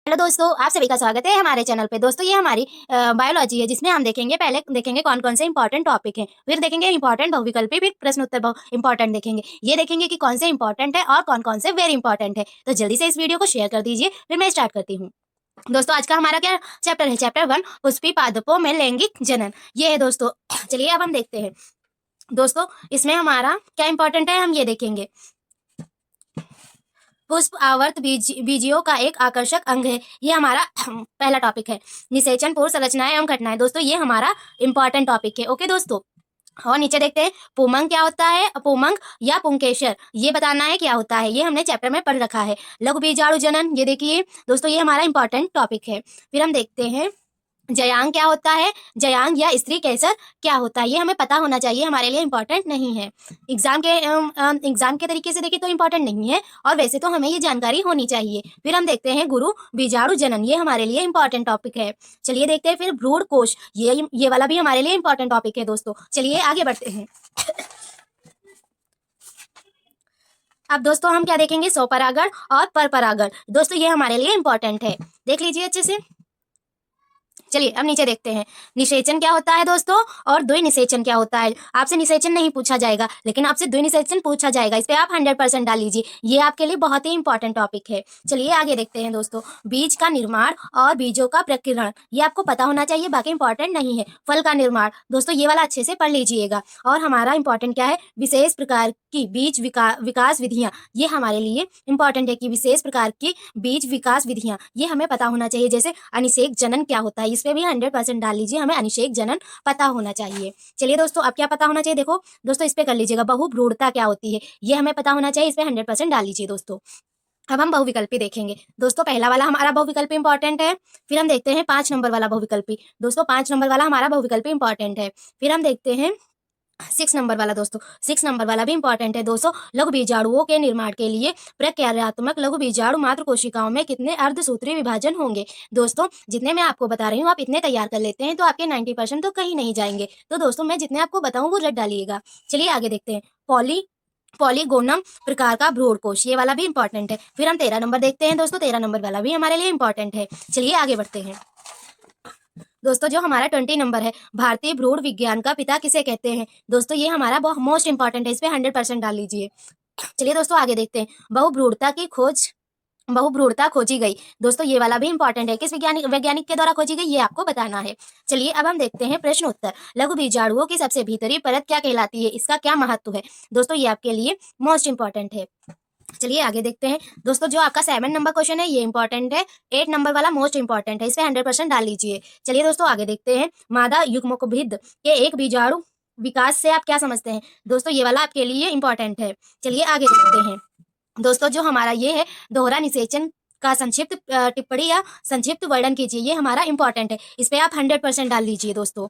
Hello दोस्तों, आप सभी का स्वागत है हमारे चैनल पे। दोस्तों ये हमारी बायोलॉजी है, जिसमें हम देखेंगे, पहले देखेंगे कौन कौन से इंपॉर्टेंट टॉपिक हैं, फिर देखेंगे इंपॉर्टेंट बहुविकल्पी, फिर प्रश्न उत्तर इंपॉर्टेंट देखेंगे। ये देखेंगे कि कौन से इंपॉर्टेंट है और कौन कौन से वेरी इंपॉर्टेंट है। तो जल्दी से इस वीडियो को शेयर कर दीजिए, फिर मैं स्टार्ट करती हूँ। दोस्तों आज का हमारा क्या चैप्टर है? चैप्टर 1, पुष्पी पादपों में लैंगिक जनन। ये है दोस्तों। चलिए अब हम देखते हैं दोस्तों, इसमें हमारा क्या इंपॉर्टेंट है हम ये देखेंगे। पुष्प आवर्त बीजियों का एक आकर्षक अंग है, ये हमारा पहला टॉपिक है। निषेचन, पूर्व संरचनाएं एवं घटनाएं। दोस्तों ये हमारा इंपॉर्टेंट टॉपिक है। ओके दोस्तों, और नीचे देखते हैं पुमंग क्या होता है, पुमंग या पुंकेसर, ये बताना है क्या होता है। ये हमने चैप्टर में पढ़ रखा है। लघु बीजाणु जनन, ये देखिए दोस्तों, ये हमारा इंपॉर्टेंट टॉपिक है। फिर हम देखते हैं जयांग क्या होता है, जयांग या स्त्री कैसर क्या होता है, ये हमें पता होना चाहिए, हमारे लिए इंपॉर्टेंट नहीं है। एग्जाम के तरीके से देखें तो इंपॉर्टेंट नहीं है, और वैसे तो हमें ये जानकारी होनी चाहिए। फिर हम देखते हैं गुरु बीजाणु जनन, ये हमारे लिए इंपॉर्टेंट टॉपिक है। चलिए देखते हैं फिर भ्रूण कोश, ये वाला भी हमारे लिए इंपॉर्टेंट टॉपिक है दोस्तों। चलिए आगे बढ़ते हैं। अब दोस्तों हम क्या देखेंगे, स्वपरागण और परपरागण। दोस्तों ये हमारे लिए इंपॉर्टेंट है, देख लीजिए अच्छे से। चलिए अब नीचे देखते हैं निषेचन क्या होता है दोस्तों, और द्विनिषेचन क्या होता है। आपसे निषेचन नहीं पूछा जाएगा, लेकिन आपसे द्विनिषेचन पूछा जाएगा। इस पे आप 100% डाल लीजिए, ये आपके लिए बहुत ही इंपॉर्टेंट टॉपिक है। चलिए आगे देखते हैं दोस्तों, बीज का निर्माण और बीजों का प्रकीर्णन, ये आपको पता होना चाहिए, बाकी इंपॉर्टेंट नहीं है। फल का निर्माण, दोस्तों ये वाला अच्छे से पढ़ लीजिएगा। और हमारा इंपॉर्टेंट क्या है, विशेष प्रकार की बीज विकास विधियां, ये हमारे लिए इंपॉर्टेंट है कि विशेष प्रकार की बीज विकास विधियां, ये हमें पता होना चाहिए। जैसे अनिषेक जनन क्या होता है, इस पे भी 100% डाल लीजिए, हमें अनिषेक जनन पता होना चाहिए। चलिए दोस्तों अब क्या पता होना चाहिए, देखो दोस्तों इस पे कर लीजिएगा, बहुभ्रूणता क्या होती है, ये हमें पता होना चाहिए, इस पे 100% डाल लीजिए दोस्तों। अब हम बहुविकल्पी देखेंगे दोस्तों। पहला वाला हमारा बहुविकल्पी इंपॉर्टेंट है। फिर हम देखते हैं 5 नंबर वाला बहुविकल्पी। दोस्तों 5 नंबर वाला हमारा बहुविकल्पी इंपॉर्टेंट है। फिर हम देखते हैं 6 नंबर वाला। दोस्तों 6 नंबर वाला भी इंपॉर्टेंट है दोस्तों। लघु बीजाणुओं के निर्माण के लिए प्रक्रियात्मक लघु बीजाणु मात्र कोशिकाओं में कितने अर्धसूत्री विभाजन होंगे। दोस्तों जितने मैं आपको बता रही हूँ, आप इतने तैयार कर लेते हैं तो आपके 90% तो कहीं नहीं जाएंगे। तो दोस्तों मैं जितने आपको बताऊँ वो रट डालिएगा। चलिए आगे देखते हैं, पॉलीगोनम प्रकार का भ्रूणकोश, ये वाला भी इंपॉर्टेंट है। फिर हम 13 नंबर देखते हैं दोस्तों, 13 नंबर वाला भी हमारे लिए इंपॉर्टेंट है। चलिए आगे बढ़ते हैं दोस्तों, जो हमारा 20 नंबर है, भारतीय भ्रूण विज्ञान का पिता किसे कहते हैं। दोस्तों ये हमारा बहुत मोस्ट इंपॉर्टेंट है, इस पे 100% डाल लीजिए। चलिए दोस्तों आगे देखते हैं, बहुभ्रूणता खोजी गई। दोस्तों ये वाला भी इंपॉर्टेंट है, किस वैज्ञानिक के द्वारा खोजी गई, ये आपको बताना है। चलिए अब हम देखते हैं प्रश्न उत्तर। लघु बीजाणुओं की सबसे भीतरी परत क्या कहलाती है, इसका क्या महत्व है। दोस्तों ये आपके लिए मोस्ट इंपॉर्टेंट है। चलिए आगे देखते हैं दोस्तों, जो आपका 7 नंबर क्वेश्चन है ये इंपॉर्टेंट है। 8 नंबर वाला मोस्ट इंपॉर्टेंट है, इस पे 100% डाल लीजिए। चलिए दोस्तों आगे देखते हैं, मादा युग्मकभिद के एक बीजाणु विकास से आप क्या समझते हैं। दोस्तों ये वाला आपके लिए इंपॉर्टेंट है। चलिए आगे देखते हैं दोस्तों, जो हमारा ये है दोहरा निषेचन का संक्षिप्त टिप्पणी या संक्षिप्त वर्णन कीजिए, ये हमारा इंपॉर्टेंट है, इस पे आप 100% डाल लीजिए दोस्तों।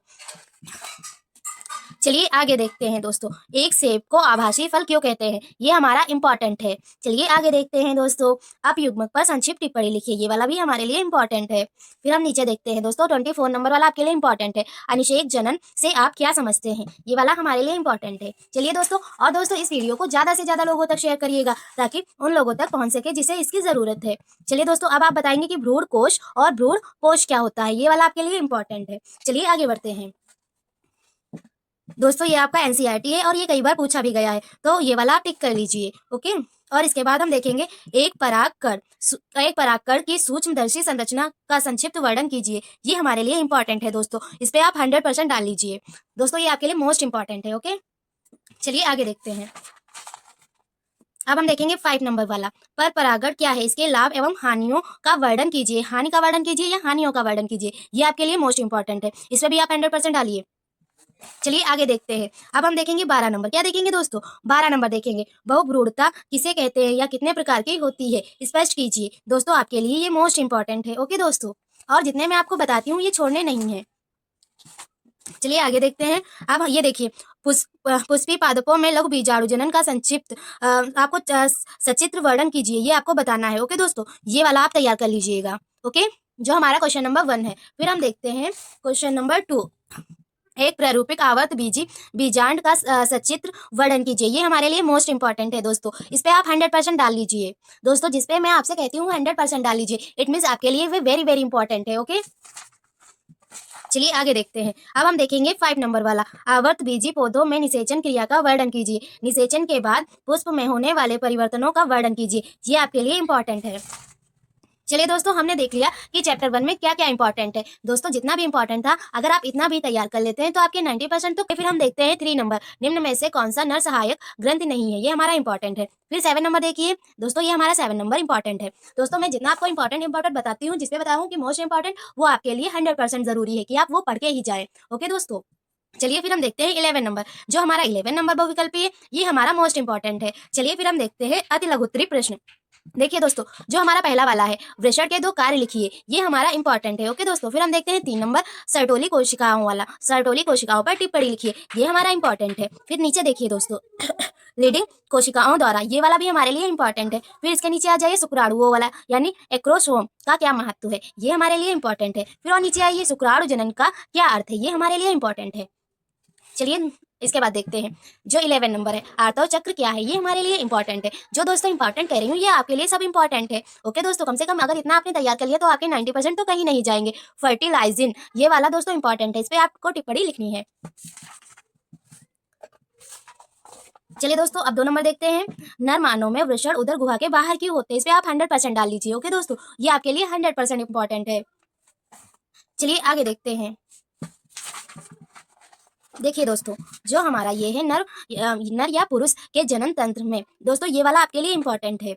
चलिए आगे देखते हैं दोस्तों, एक सेब को आभासी फल क्यों कहते हैं, ये हमारा इंपॉर्टेंट है। चलिए आगे देखते हैं दोस्तों, आप युग्मक पर संक्षिप्त टिप्पणी लिखिए, ये वाला भी हमारे लिए इंपॉर्टेंट है। फिर हम नीचे देखते हैं दोस्तों, 24 नंबर वाला आपके लिए इंपॉर्टेंट है, अनिषेक जनन से आप क्या समझते हैं, ये वाला हमारे लिए इंपॉर्टेंट है। चलिए दोस्तों, और दोस्तों इस वीडियो को ज्यादा से ज्यादा लोगों तक शेयर करिएगा, ताकि उन लोगों तक पहुंच सके जिसे इसकी जरूरत है। चलिए दोस्तों अब आप बताएंगे कि भ्रूण कोश और भ्रूण पोष क्या होता है, ये वाला आपके लिए इंपॉर्टेंट है। चलिए आगे बढ़ते हैं दोस्तों, ये आपका एनसीईआरटी है और ये कई बार पूछा भी गया है, तो ये वाला आप टिक कर लीजिए। ओके, और इसके बाद हम देखेंगे एक परागकण की सूक्ष्मदर्शी संरचना का संक्षिप्त वर्णन कीजिए, ये हमारे लिए इंपॉर्टेंट है दोस्तों, इस पे आप 100% डाल लीजिए दोस्तों, ये आपके लिए मोस्ट इंपॉर्टेंट है। ओके चलिए आगे देखते हैं, अब हम देखेंगे 5 नंबर वाला, पर परागण क्या है, इसके लाभ एवं हानियों का वर्णन कीजिए। हानि का वर्णन कीजिए या हानियों का वर्णन कीजिए, ये आपके लिए मोस्ट इंपॉर्टेंट है, इस पे भी आप 100% डालिए। चलिए आगे देखते हैं, अब हम देखेंगे 12 नंबर। क्या देखेंगे दोस्तों, 12 नंबर देखेंगे, बहुभ्रूणता किसे कहते हैं या कितने प्रकार की होती है, स्पष्ट कीजिए। दोस्तों आपके लिए ये मोस्ट इंपॉर्टेंट है। ओके दोस्तों, और जितने मैं आपको बताती हूँ ये छोड़ने नहीं है। चलिए आगे देखते हैं, अब ये देखिए, पुष्पी पादपों में लघु बीजाणु जनन का संक्षिप्त आपको सचित्र वर्णन कीजिए, ये आपको बताना है। ओके दोस्तों, ये वाला आप तैयार कर लीजिएगा। ओके, जो हमारा क्वेश्चन नंबर 1 है। फिर हम देखते हैं क्वेश्चन नंबर 2, एक प्रारूपिक आवर्त बीजी बीजांड का सचित्र वर्णन कीजिए। ये हमारे लिए मोस्ट इंपॉर्टेंट है दोस्तों, इस पे आप 100% डाल लीजिए दोस्तों। जिसपे मैं आपसे कहती हूँ 100% डाल लीजिए, इट मीन्स आपके लिए वे वेरी वेरी इंपॉर्टेंट है। ओके, चलिए आगे देखते हैं। अब हम देखेंगे 5 नंबर वाला, आवर्त बीजी पौधों में निषेचन क्रिया का वर्णन कीजिए। निषेचन के बाद पुष्प में होने वाले परिवर्तनों का वर्णन कीजिए। ये आपके लिए इंपॉर्टेंट है। चलिए दोस्तों, हमने देख लिया कि चैप्टर 1 में क्या क्या इंपॉर्टेंट है दोस्तों। जितना भी इंपॉर्टेंट था, अगर आप इतना भी तैयार कर लेते हैं तो आपके 90% तो। फिर हम देखते हैं 3 नंबर, निम्न में से कौन सा नर सहायक ग्रंथि नहीं है। ये हमारा इंपॉर्टेंट है। फिर 7 नंबर देखिए दोस्तों, ये हमारा 7 नंबर इंपॉर्टेंट है दोस्तों। मैं जितना आपको इंपॉर्टेंट बताती हूँ, जिसपे बताऊँ कि मोस्ट इंपॉर्टेंट, वो आपके लिए 100% जरूरी है कि आप वो पढ़ के ही जाए। ओके दोस्तों, चलिए फिर हम देखते हैं 11 नंबर। जो हमारा 11 नंबर बहुविकल्पी है, ये हमारा मोस्ट इंपॉर्टेंट है। चलिए फिर हम देखते हैं अति लघुत्तरी प्रश्न। देखिए दोस्तों, जो हमारा पहला वाला है, वृषण के 2 कार्य लिखिए। ये हमारा इंपॉर्टेंट है। ओके दोस्तों, फिर हम देखते हैं 3 नंबर, सर्टोली कोशिकाओं वाला। सर्टोली कोशिकाओं पर टिप्पणी लिखिए। ये हमारा इंपॉर्टेंट है। फिर नीचे देखिए दोस्तों, लीडिंग कोशिकाओं द्वारा, ये वाला भी हमारे लिए इंपॉर्टेंट है। फिर इसके नीचे आ जाइए शुक्राणुओं वाला, यानी एक्रोसोम का क्या महत्व है, ये हमारे लिए इंपॉर्टेंट है। फिर और नीचे आइए शुक्राणु जनन का क्या अर्थ है, ये हमारे लिए इंपॉर्टेंट है। चलिए इसके बाद देखते हैं जो 11 नंबर है, आर्तव चक्र क्या है, ये हमारे लिए इंपॉर्टेंट है। जो दोस्तों इंपॉर्टेंट कह रही हूँ, ये आपके लिए सब इंपॉर्टेंट है। ओके दोस्तों, कम से कम अगर इतना आपने तैयार कर लिया तो आपके 90% तो कहीं नहीं जाएंगे। फर्टिलाइजिन, ये वाला दोस्तों इंपॉर्टेंट है, इस पे आपको टिप्पणी लिखनी है। चलिए दोस्तों, अब 2 नंबर देखते हैं। नर मानव में वृषण उदर गुहा के बाहर क्यों होते हैं, इस पे आप 100% डाल लीजिए। ओके दोस्तों, ये आपके लिए 100% इंपॉर्टेंट है। चलिए आगे देखते हैं। देखिए दोस्तों, जो हमारा ये है नर या पुरुष के जनन तंत्र में दोस्तों, ये वाला आपके लिए इंपॉर्टेंट है।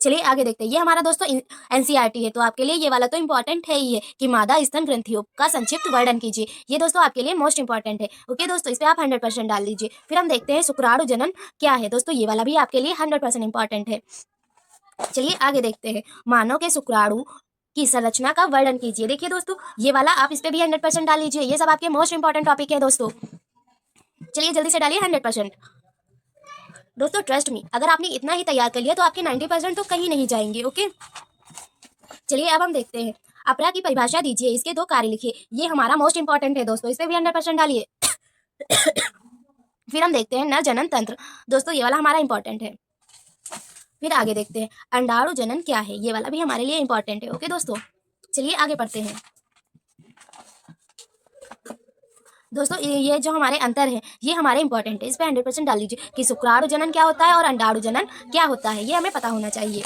चलिए आगे देखते हैं। ये हमारा दोस्तों एनसीईआरटी है, तो आपके लिए ये वाला तो इंपॉर्टेंट है ही है कि मादा स्तन ग्रंथियों का संक्षिप्त वर्णन कीजिए। ये दोस्तों आपके लिए मोस्ट इंपॉर्टेंट है। ओके दोस्तों, इस पे आप 100% डाल लीजिए। फिर हम देखते हैं शुक्राणु जनन क्या है दोस्तों, ये वाला भी आपके लिए 100% इंपॉर्टेंट है। चलिए आगे देखते हैं। मानव के शुक्राणु की संरचना का वर्णन कीजिए। देखिए दोस्तों, ये वाला आप इस पे भी 100% डाल लीजिए। ये सब आपके मोस्ट इंपॉर्टेंट टॉपिक है दोस्तों। चलिए जल्दी से डालिए 100%। दोस्तों ट्रस्ट मी, अगर आपने इतना ही तैयार कर लिया तो आपके 90% तो कहीं नहीं जाएंगे। ओके, चलिए अब हम देखते हैं। अपरा की परिभाषा दीजिए, इसके 2 कार्य लिखिए। ये हमारा मोस्ट इंपॉर्टेंट है दोस्तों, इस पे भी 100% डालिए। फिर हम देखते हैं नर जनन तंत्र दोस्तों, ये वाला हमारा इंपॉर्टेंट है। फिर आगे देखते हैं अंडाणु जनन क्या है, ये वाला भी हमारे लिए इंपॉर्टेंट है। ओके दोस्तों, चलिए आगे पढ़ते हैं। दोस्तों ये जो हमारे अंतर है, ये हमारे इंपॉर्टेंट है, इस पे 100% डाल लीजिए कि शुक्राणु जनन क्या होता है और अंडाणु जनन क्या होता है, ये हमें पता होना चाहिए।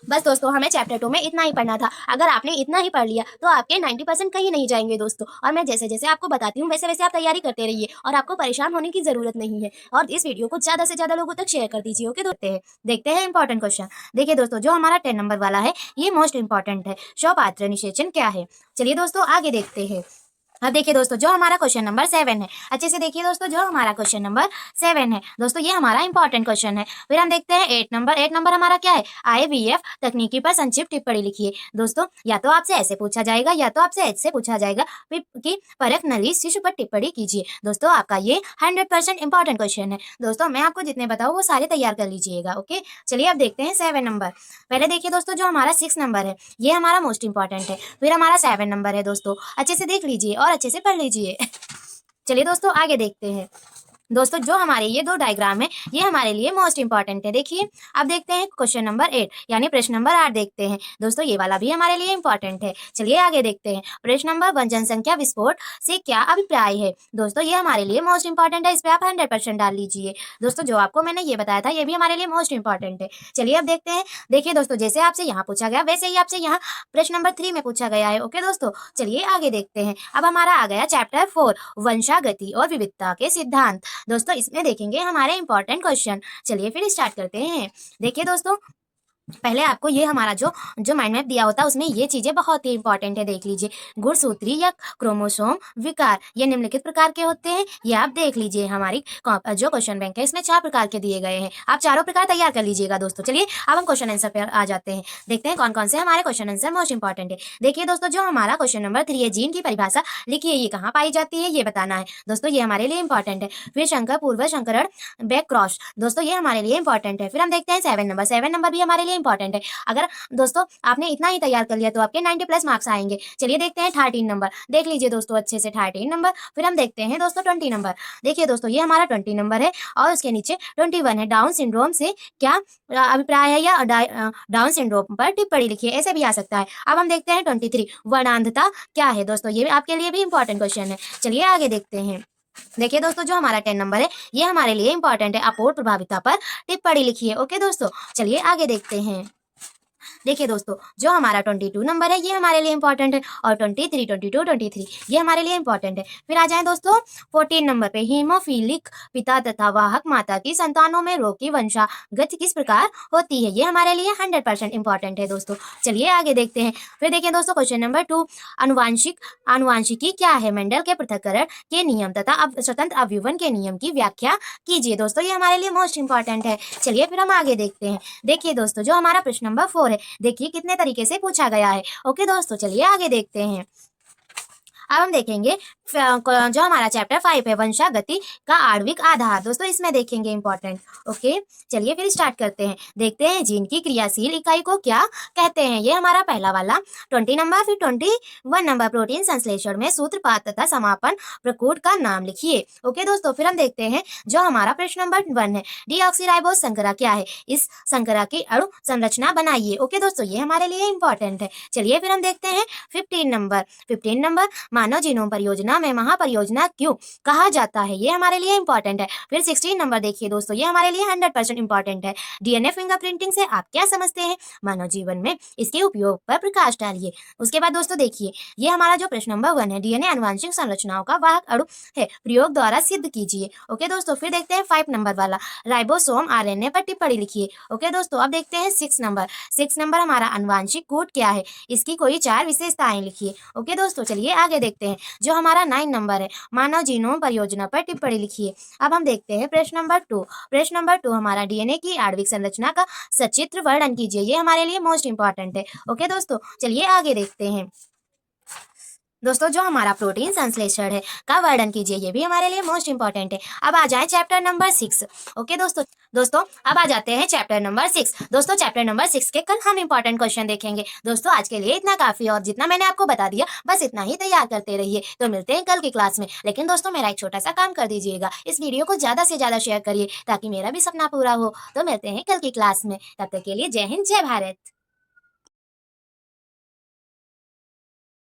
बस दोस्तों, हमें चैप्टर 2 में इतना ही पढ़ना था। अगर आपने इतना ही पढ़ लिया तो आपके 90% कहीं नहीं जाएंगे दोस्तों। और मैं जैसे जैसे आपको बताती हूँ, वैसे वैसे आप तैयारी करते रहिए और आपको परेशान होने की जरूरत नहीं है। और इस वीडियो को ज्यादा से ज्यादा लोगों तक शेयर कर दीजिए। ओके, देखते हैं इंपॉर्टेंट क्वेश्चन। देखिए दोस्तों, जो हमारा 10 नंबर वाला है, ये मोस्ट इंपॉर्टेंट है। स्वपात्र निषेचन क्या है, चलिए दोस्तों आगे देखते हैं। अब देखिए दोस्तों, जो हमारा क्वेश्चन नंबर 7 है, अच्छे से देखिए दोस्तों, जो हमारा क्वेश्चन नंबर 7 है दोस्तों, ये हमारा इंपॉर्टेंट क्वेश्चन है। फिर हम देखते हैं 8 नंबर। 8 नंबर हमारा क्या है, IVF तकनीकी पर संक्षिप्त टिप्पणी लिखिए। दोस्तों या तो आपसे ऐसे पूछा जाएगा या तो आपसे ऐसे पूछा जाएगा कि परख नली शिशु पर टिप्पणी कीजिए। दोस्तों आपका ये 100% इंपॉर्टेंट क्वेश्चन है दोस्तों। मैं आपको जितने बताऊँ वो सारे तैयार कर लीजिएगा। ओके, चलिए अब देखते हैं 7 नंबर। पहले देखिए दोस्तों, जो हमारा 6 नंबर है, ये हमारा मोस्ट इंपॉर्टेंट है। फिर हमारा 7 नंबर है दोस्तों, अच्छे से देख लीजिए और अच्छे से पढ़ लीजिए। चलिए दोस्तों आगे देखते हैं। दोस्तों जो हमारे ये 2 डायग्राम है, ये हमारे लिए मोस्ट इंपॉर्टेंट है। देखिए अब देखते हैं क्वेश्चन नंबर 8 यानी प्रश्न नंबर 8 देखते हैं दोस्तों, ये वाला भी हमारे लिए इंपॉर्टेंट है। चलिए आगे देखते हैं। प्रश्न नंबर 1, जनसंख्या विस्फोट से क्या अभिप्राय है दोस्तों, ये हमारे लिए मोस्ट इंपॉर्टेंट है, इस पे आप 100% डाल लीजिए। दोस्तों जो आपको मैंने ये बताया था, ये भी हमारे लिए मोस्ट इंपॉर्टेंट है। चलिए अब देखते हैं। देखिए दोस्तों, जैसे आपसे यहाँ पूछा गया वैसे ही आपसे यहाँ प्रश्न नंबर 3 में पूछा गया है। ओके दोस्तों, चलिए आगे देखते हैं। अब हमारा आ गया चैप्टर 4, वंशागति और विविधता के सिद्धांत। दोस्तों इसमें देखेंगे हमारे इंपॉर्टेंट क्वेश्चन। चलिए फिर स्टार्ट करते हैं। देखिए दोस्तों, पहले आपको ये हमारा जो माइंड मैप दिया होता है, उसमें ये चीजें बहुत ही इंपॉर्टेंट है, देख लीजिए। गुणसूत्री या क्रोमोसोम विकार ये निम्नलिखित प्रकार के होते हैं, ये आप देख लीजिए। हमारी जो क्वेश्चन बैंक है, इसमें 4 प्रकार के दिए गए हैं, आप चारों प्रकार तैयार कर लीजिएगा दोस्तों। चलिए अब हम क्वेश्चन आंसर पर आ जाते हैं, देखते हैं कौन कौन से हमारे क्वेश्चन आंसर मोस्ट इंपॉर्टेंट है। देखिए दोस्तों, जो हमारा क्वेश्चन नंबर 3 है, जीन की परिभाषा लिखिए, ये कहाँ पाई जाती है ये बताना है दोस्तों, ये हमारे लिए इंपॉर्टेंट है। फिर शंकर पूर्व संकरण बैक क्रॉस दोस्तों, ये हमारे लिए इंपॉर्टेंट है। फिर हम देखते हैं 7 नंबर। 7 नंबर भी हमारे लिए इंपॉर्टेंट है। अगर दोस्तों आपने इतना ही तैयार कर लिया तो आपके 90 प्लस मार्क्स आएंगे। चलिए देखते हैं 13 नंबर, देख लीजिए दोस्तों अच्छे से 13 नंबर। फिर हम देखते हैं दोस्तों 20 नंबर। देखिए दोस्तों ये हमारा 20 नंबर है और उसके नीचे 21 है। डाउन सिंड्रोम से क्या अभिप्राय है, या डाउन सिंड्रोम पर टिप्पणी लिखिए, ऐसे भी आ सकता है। अब हम देखते हैं 23, वर्णांधता क्या है दोस्तों, ये आपके लिए भी इंपॉर्टेंट क्वेश्चन है। चलिए आगे देखते हैं। देखिए दोस्तों जो हमारा 10 नंबर है ये हमारे लिए इंपॉर्टेंट है। अपूर्ण प्रभाविता पर टिप्पणी लिखिए। ओके दोस्तों, चलिए आगे देखते हैं। देखिए दोस्तों जो हमारा 22 नंबर है ये हमारे लिए इंपॉर्टेंट है, और 23, 22, 23 ये हमारे लिए इंपॉर्टेंट है। फिर आ जाए दोस्तों 14 नंबर पे, हीमोफीलिक पिता तथा वाहक माता की संतानों में रोग की वंशागत किस प्रकार होती है, ये हमारे लिए 100% इंपॉर्टेंट है दोस्तों। चलिए आगे देखते हैं। फिर देखिए दोस्तों क्वेश्चन नंबर 2, अनुवांशिकी क्या है, मेंडल के पृथक्करण के नियम तथा स्वतंत्र अवयवन के नियम की व्याख्या कीजिए। दोस्तों ये हमारे लिए मोस्ट इंपॉर्टेंट है। चलिए फिर हम आगे देखते हैं। देखिए दोस्तों जो हमारा प्रश्न नंबर 4 है, देखिए कितने तरीके से पूछा गया है। ओके दोस्तों, चलिए आगे देखते हैं। अब हम देखेंगे जो हमारा चैप्टर 5 है, वंशागति का आणविक आधार। दोस्तों इसमें देखेंगे इंपॉर्टेंट। ओके चलिए फिर स्टार्ट करते हैं। देखते हैं जीन की क्रियाशील इकाई को क्या कहते हैं, ये हमारा पहला वाला 20 नंबर। फिर 21 नंबर, प्रोटीन संश्लेषण में सूत्रपात तथा समापन प्रकूट का नाम लिखिए। ओके दोस्तों, फिर हम देखते हैं जो हमारा प्रश्न नंबर 1 है, डीऑक्सीराइबोज संकरा क्या है, इस संकरा की अणु संरचना बनाइए। ओके दोस्तों ये हमारे लिए इंपॉर्टेंट है। चलिए फिर हम देखते हैं 15 नंबर, मानव जीनोम परियोजना में महापरियोजना क्यों कहा जाता है, ये हमारे लिए इंपॉर्टेंट है। फिर 16 नंबर देखिए दोस्तों ये हमारे लिए 100% इंपॉर्टेंट है। डीएनए फिंगरप्रिंटिंग से आप क्या समझते हैं, मानव जीवन में इसके उपयोग पर प्रकाश डालिए। उसके बाद दोस्तों देखिए ये हमारा जो प्रश्न नंबर 1 है, डीएनए आनुवंशिक संरचनाओं का वाहक अणु है, प्रयोग द्वारा सिद्ध कीजिए। ओके दोस्तों, फिर देखते हैं 5 नंबर वाला, राइबोसोम आरएनए पर टिप्पणी लिखिए। ओके दोस्तों, अब देखते हैं 6 नंबर हमारा आनुवंशिक कूट क्या है, इसकी कोई 4 विशेषताएं लिखिए। ओके दोस्तों, चलिए आगे देखते हैं। जो हमारा 9 नंबर है, मानव जीनोम परियोजना पर टिप्पणी लिखिए। अब हम देखते हैं प्रश्न नंबर 2। प्रश्न नंबर 2 हमारा डीएनए की आणविक संरचना का सचित्र वर्णन कीजिए, ये हमारे लिए मोस्ट इंपॉर्टेंट है। ओके दोस्तों, चलिए आगे देखते हैं। दोस्तों जो हमारा प्रोटीन संश्लेषण है का वर्णन कीजिए, ये भी हमारे लिए मोस्ट इंपॉर्टेंट है। अब आ जाए चैप्टर नंबर 6। ओके दोस्तों अब आ जाते हैं चैप्टर नंबर 6। दोस्तों चैप्टर नंबर 6 के कल हम इंपॉर्टेंट क्वेश्चन देखेंगे। दोस्तों आज के लिए इतना काफी, और जितना मैंने आपको बता दिया बस इतना ही तैयार करते रहिए। तो मिलते हैं कल की क्लास में। लेकिन दोस्तों मेरा एक छोटा सा काम कर दीजिएगा, इस वीडियो को ज्यादा से ज्यादा शेयर करिए ताकि मेरा भी सपना पूरा हो। तो मिलते हैं कल की क्लास में, तब तक के लिए जय हिंद, जय भारत।